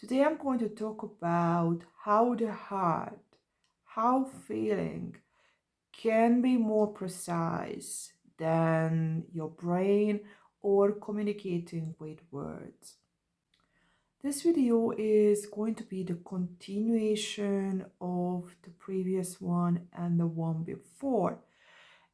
Today I'm going to talk about how the heart, how feeling can be more precise than your brain or communicating with words. This video is going to be the continuation of the previous one and the one before.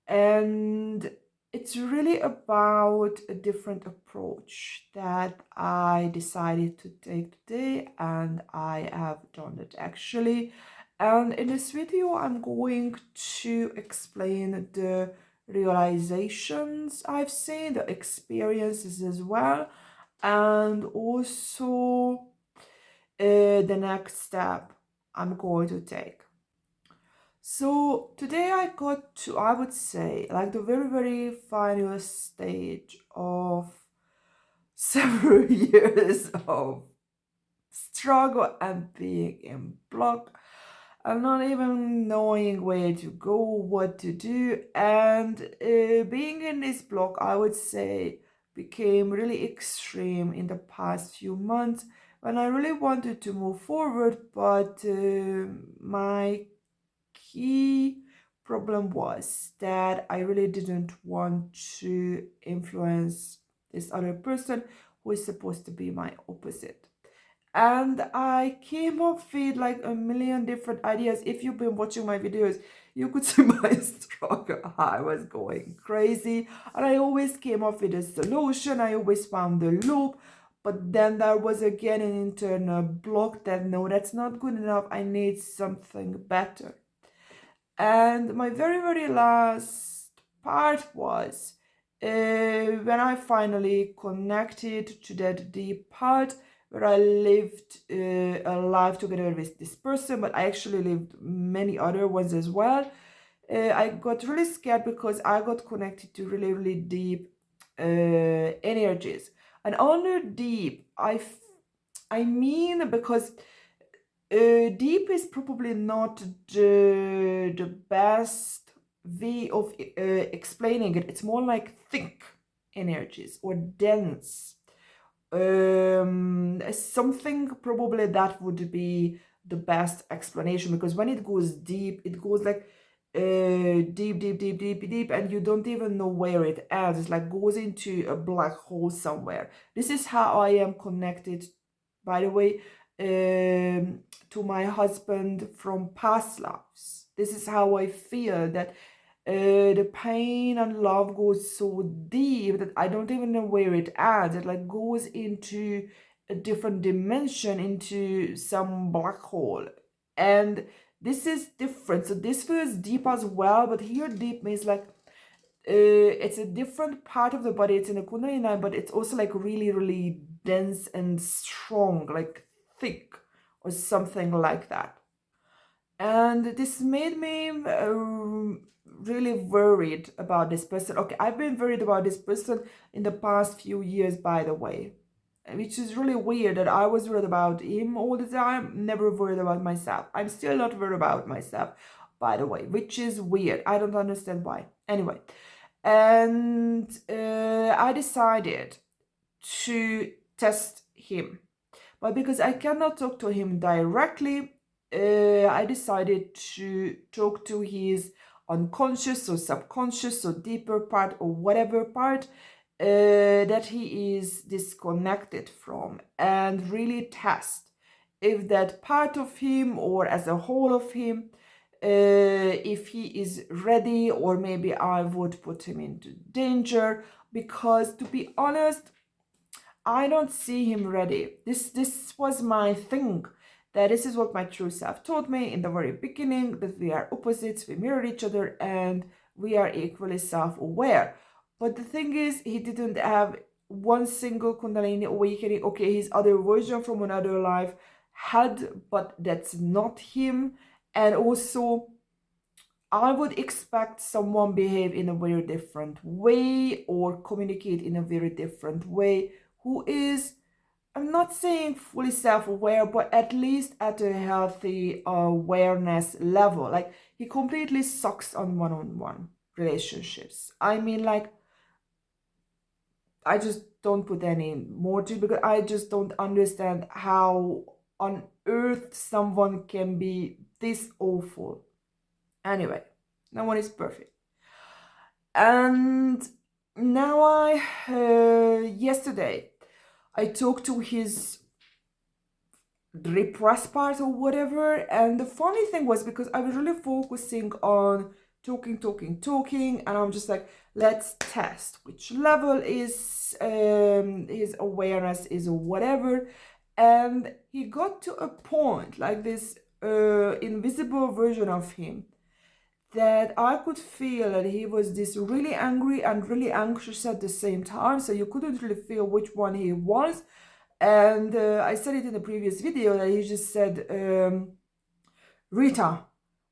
And it's really about a different approach that I decided to take today, and I have done it actually. And in this video, I'm going to explain the realizations I've seen, the experiences as well, and also the next step I'm going to take. So today I got to, I would say, like the very, very final stage of several years of struggle and being in block and not even knowing where to go, what to do. And being in this block, I would say, became really extreme in the past few months when I really wanted to move forward, but my key problem was that I really didn't want to influence this other person who is supposed to be my opposite. And I came up with like a million different ideas. If you've been watching my videos, you could see my struggle. I was going crazy, and I always came up with a solution. I always found the loop, but then there was again an internal block that no, that's not good enough. I need something better. And my very, very last part was when I finally connected to that deep part where I lived a life together with this person, but I actually lived many other ones as well. I got really scared because I got connected to really, really deep energies. And under deep, I mean because deep is probably not the best way of explaining it. It's more like thick energies or dense. Something probably that would be the best explanation, because when it goes deep, it goes like deep, deep, deep, deep, deep, and you don't even know where it ends. It's like goes into a black hole somewhere. This is how I am connected, by the way, to my husband from past lives. This is how I feel that the pain and love goes so deep that I don't even know where it ends. It like goes into a different dimension, into some black hole. And this is different. So this feels deep as well, but here deep means like it's a different part of the body. It's in the Kundalini line, but it's also like really, really dense and strong, like thick or something like that. And this made me really worried about this person. Okay, I've been worried about this person in the past few years, by the way, which is really weird that I was worried about him all the time, never worried about myself. I'm still not worried about myself, by the way, which is weird. I don't understand why. Anyway, and I decided to test him. But because I cannot talk to him directly, I decided to talk to his unconscious or subconscious or deeper part or whatever part that he is disconnected from, and really test if that part of him or as a whole of him, if he is ready, or maybe I would put him into danger. Because to be honest, I don't see him ready. This was my thing. That this is what my true self told me in the very beginning, that we are opposites, we mirror each other, and we are equally self-aware. But the thing is, he didn't have one single Kundalini awakening. Okay, his other version from another life had, but that's not him. And also, I would expect someone behave in a very different way or communicate in a very different way who is, I'm not saying fully self-aware, but at least at a healthy awareness level. Like, he completely sucks on one-on-one relationships. I mean, like, I just don't put any more to it, because I just don't understand how on earth someone can be this awful? Anyway, no one is perfect. And now yesterday, I talked to his repressed part or whatever, and the funny thing was, because I was really focusing on talking, and I'm just like, let's test which level is his awareness is or whatever. And he got to a point, like this invisible version of him, that I could feel that he was this really angry and really anxious at the same time, so you couldn't really feel which one he was. And I said it in the previous video that he just said, Rita,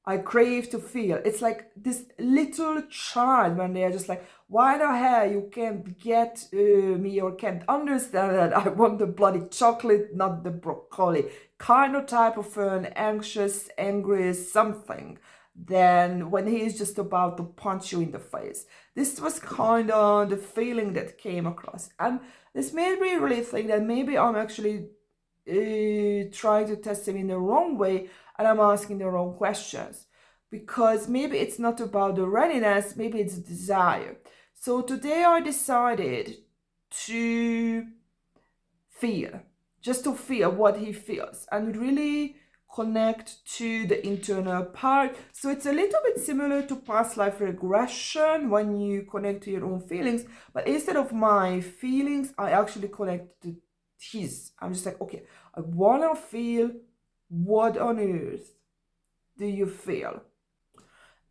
I crave to feel. It's like this little child when they are just like, why the hell you can't get me, or can't understand that I want the bloody chocolate, not the broccoli. Kind of type of an anxious, angry something. Then when he is just about to punch you in the face. This was kind of the feeling that came across. And this made me really think that maybe I'm actually trying to test him in the wrong way, and I'm asking the wrong questions. Because maybe it's not about the readiness, maybe it's desire. So today I decided to feel, just to feel what he feels, and really connect to the internal part. So it's a little bit similar to past life regression when you connect to your own feelings, but instead of my feelings, I actually connect to his. I'm just like, okay, I want to feel, what on earth do you feel?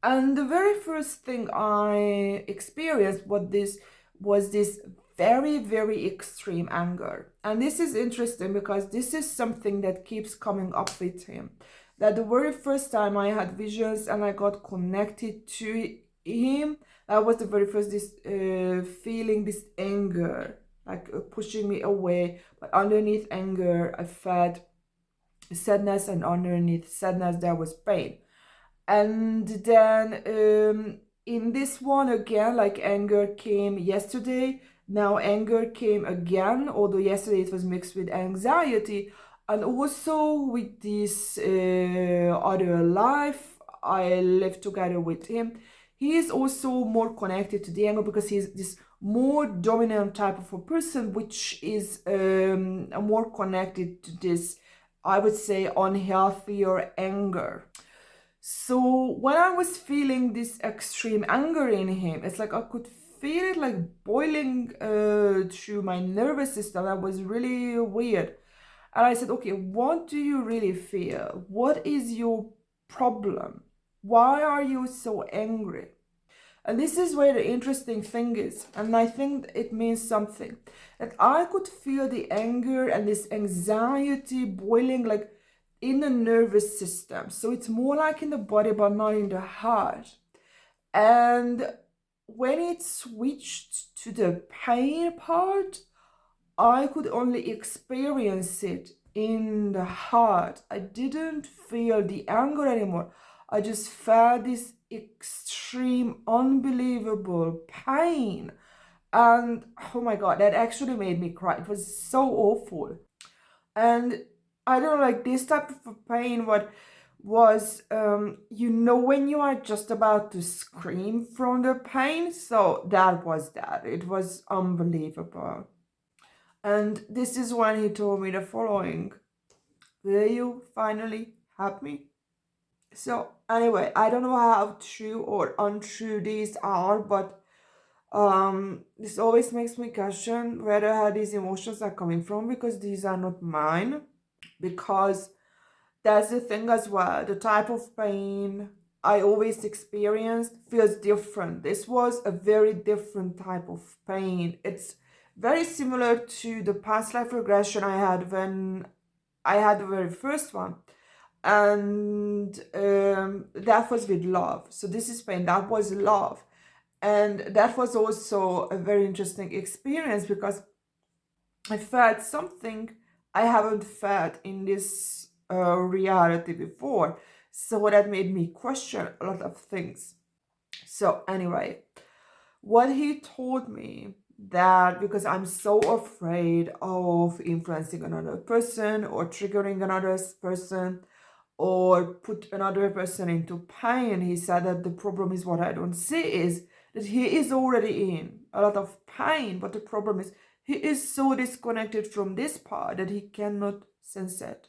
And the very first thing I experienced was this very, very extreme anger. And this is interesting because this is something that keeps coming up with him. That the very first time I had visions and I got connected to him, that was the very first feeling this anger, like pushing me away. But underneath anger, I felt sadness, and underneath sadness, there was pain. And then in this one again, like anger came yesterday, now anger came again, although yesterday it was mixed with anxiety. And also with this other life I lived together with him, he is also more connected to the anger because he's this more dominant type of a person, which is more connected to this, I would say, unhealthier anger. So when I was feeling this extreme anger in him, it's like I could feel it like boiling through my nervous system. That was really weird. And I said, okay, what do you really feel? What is your problem? Why are you so angry? And this is where the interesting thing is, and I think it means something. That I could feel the anger and this anxiety boiling like in the nervous system. So it's more like in the body, but not in the heart. And when it switched to the pain part, I could only experience it in the heart. I didn't feel the anger anymore. I just felt this extreme, unbelievable pain. And oh my God, that actually made me cry. It was so awful. And I don't know, like this type of pain, what was, when you are just about to scream from the pain. So that was that. It was unbelievable. And this is when he told me the following: will you finally help me? So anyway, I don't know how true or untrue these are, but this always makes me question whether these emotions are coming from, because these are not mine. Because that's the thing as well, the type of pain I always experienced feels different. This was a very different type of pain. It's very similar to the past life regression I had when I had the very first one. And that was with love. So this is pain, that was love. And that was also a very interesting experience because I felt something I haven't felt in this reality before. So that made me question a lot of things. So anyway, what he told me that because I'm so afraid of influencing another person or triggering another person or put another person into pain, he said that the problem is what I don't see is that he is already in a lot of pain, but the problem is he is so disconnected from this part that he cannot sense it.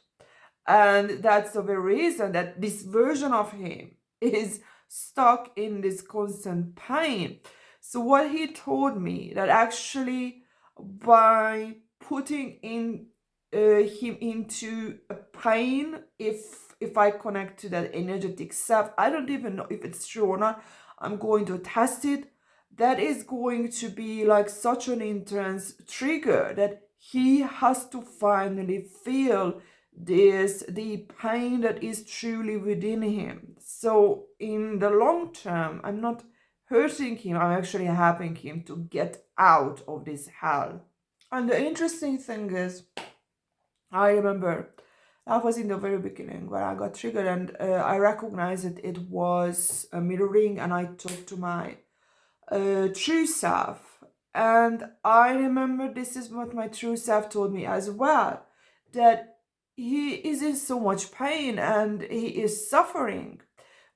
And that's the very reason that this version of him is stuck in this constant pain. So what he told me that actually by putting in him into a pain, if I connect to that energetic self, I don't even know if it's true or not. I'm going to test it. That is going to be like such an intense trigger that he has to finally feel the pain that is truly within him. So in the long term, I'm not hurting him, I'm actually helping him to get out of this hell. And the interesting thing is, I remember that was in the very beginning when I got triggered, and I recognized that it was a mirroring, and I talked to my true self. And I remember this is what my true self told me as well, that he is in so much pain and he is suffering.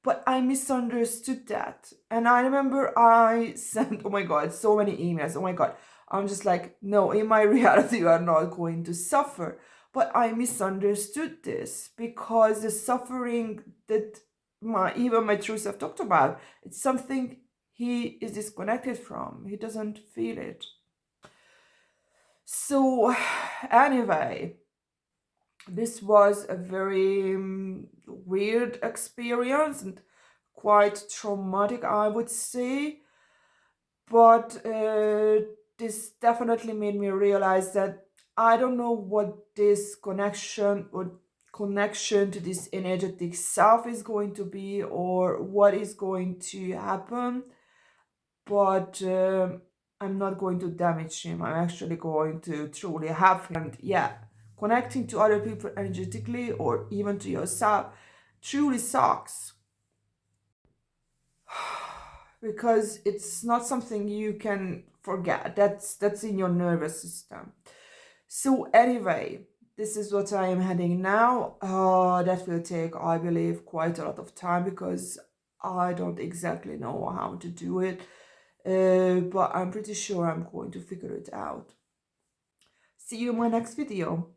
But I misunderstood that. And I remember I sent, oh my God, so many emails. Oh my God. I'm just like, no, in my reality, you are not going to suffer. But I misunderstood this because the suffering that even my true self talked about, it's something he is disconnected from. He doesn't feel it. So, anyway, this was a very weird experience and quite traumatic, I would say. But this definitely made me realize that I don't know what this connection to this energetic self is going to be or what is going to happen. But I'm not going to damage him. I'm actually going to truly have him. And yeah, connecting to other people energetically or even to yourself truly sucks because it's not something you can forget. That's in your nervous system. So anyway, this is what I am heading now. That will take, I believe, quite a lot of time because I don't exactly know how to do it. But I'm pretty sure I'm going to figure it out. See you in my next video.